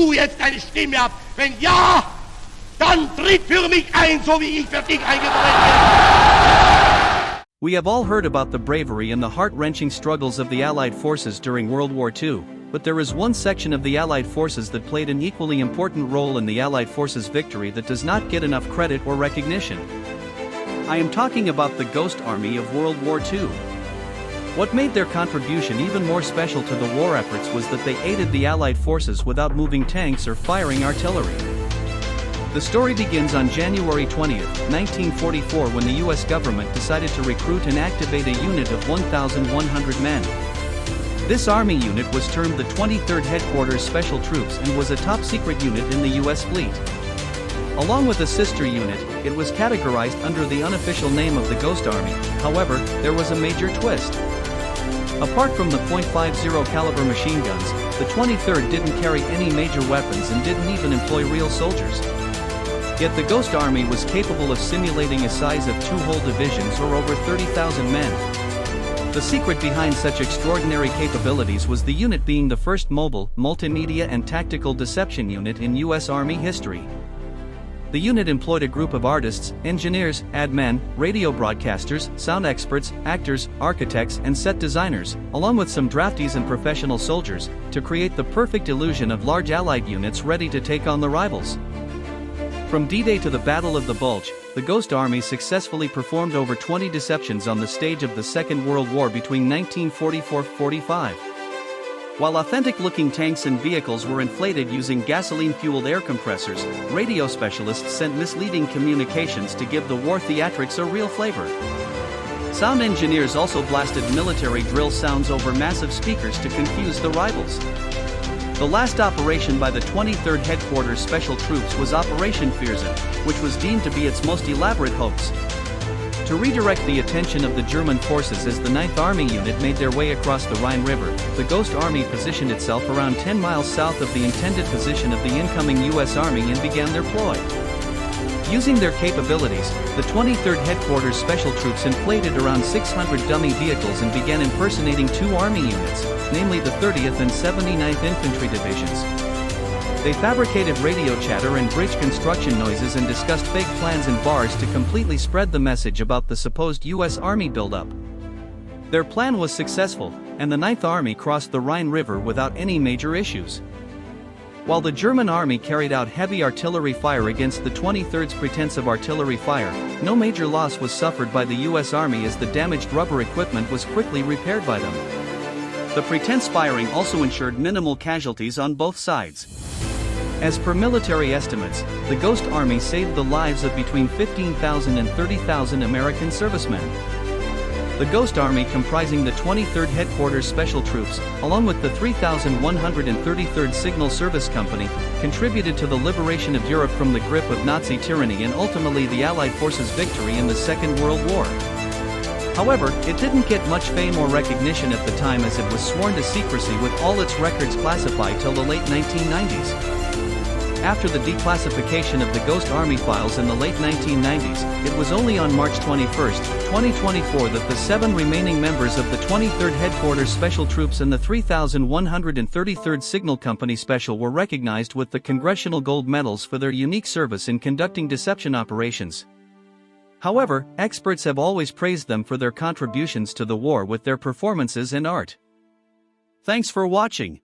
du jetzt deine Stimme ab? Wenn ja, dann tritt für mich ein, so wie ich für dich eingetreten bin. We have all heard about the bravery and the heart-wrenching struggles of the Allied forces during World War II, but there is one section of the Allied forces that played an equally important role in the Allied forces' victory that does not get enough credit or recognition. I am talking about the Ghost Army of World War II. What made their contribution even more special to the war efforts was that they aided the Allied forces without moving tanks or firing artillery. The story begins on January 20, 1944, when the US government decided to recruit and activate a unit of 1,100 men. This army unit was termed the 23rd Headquarters Special Troops and was a top-secret unit in the US fleet. Along with a sister unit, it was categorized under the unofficial name of the Ghost Army. However, there was a major twist. Apart from the .50 caliber machine guns, the 23rd didn't carry any major weapons and didn't even employ real soldiers. Yet the Ghost Army was capable of simulating a size of 2 whole divisions or over 30,000 men. The secret behind such extraordinary capabilities was the unit being the first mobile, multimedia and tactical deception unit in US Army history. The unit employed a group of artists, engineers, ad men, radio broadcasters, sound experts, actors, architects and set designers, along with some draftees and professional soldiers, to create the perfect illusion of large Allied units ready to take on the rivals. From D-Day to the Battle of the Bulge, the Ghost Army successfully performed over 20 deceptions on the stage of the Second World War between 1944-45. While authentic-looking tanks and vehicles were inflated using gasoline-fueled air compressors, radio specialists sent misleading communications to give the war theatrics a real flavor. Sound engineers also blasted military drill sounds over massive speakers to confuse the rivals. The last operation by the 23rd Headquarters Special Troops was Operation Fearsinn, which was deemed to be its most elaborate hoax. To redirect the attention of the German forces as the 9th Army Unit made their way across the Rhine River, the Ghost Army positioned itself around 10 miles south of the intended position of the incoming US Army and began their ploy. Using their capabilities, the 23rd Headquarters Special Troops inflated around 600 dummy vehicles and began impersonating 2 Army units, namely the 30th and 79th Infantry Divisions. They fabricated radio chatter and bridge construction noises and discussed fake plans in bars to completely spread the message about the supposed US Army buildup. Their plan was successful, and the 9th Army crossed the Rhine River without any major issues. While the German army carried out heavy artillery fire against the 23rd's pretense of artillery fire, no major loss was suffered by the US Army as the damaged rubber equipment was quickly repaired by them. The pretense firing also ensured minimal casualties on both sides. As per military estimates, the Ghost Army saved the lives of between 15,000 and 30,000 American servicemen. The Ghost Army, comprising the 23rd Headquarters Special Troops, along with the 3,133rd Signal Service Company, contributed to the liberation of Europe from the grip of Nazi tyranny and ultimately the Allied forces' victory in the Second World War. However, it didn't get much fame or recognition at the time as it was sworn to secrecy with all its records classified till the late 1990s. After the declassification of the Ghost Army files in the late 1990s, it was only on March 21, 2024 that the 7 remaining members of the 23rd Headquarters Special Troops and the 3,133rd Signal Company Special were recognized with the Congressional Gold Medals for their unique service in conducting deception operations. However, experts have always praised them for their contributions to the war with their performances and art. Thanks for watching.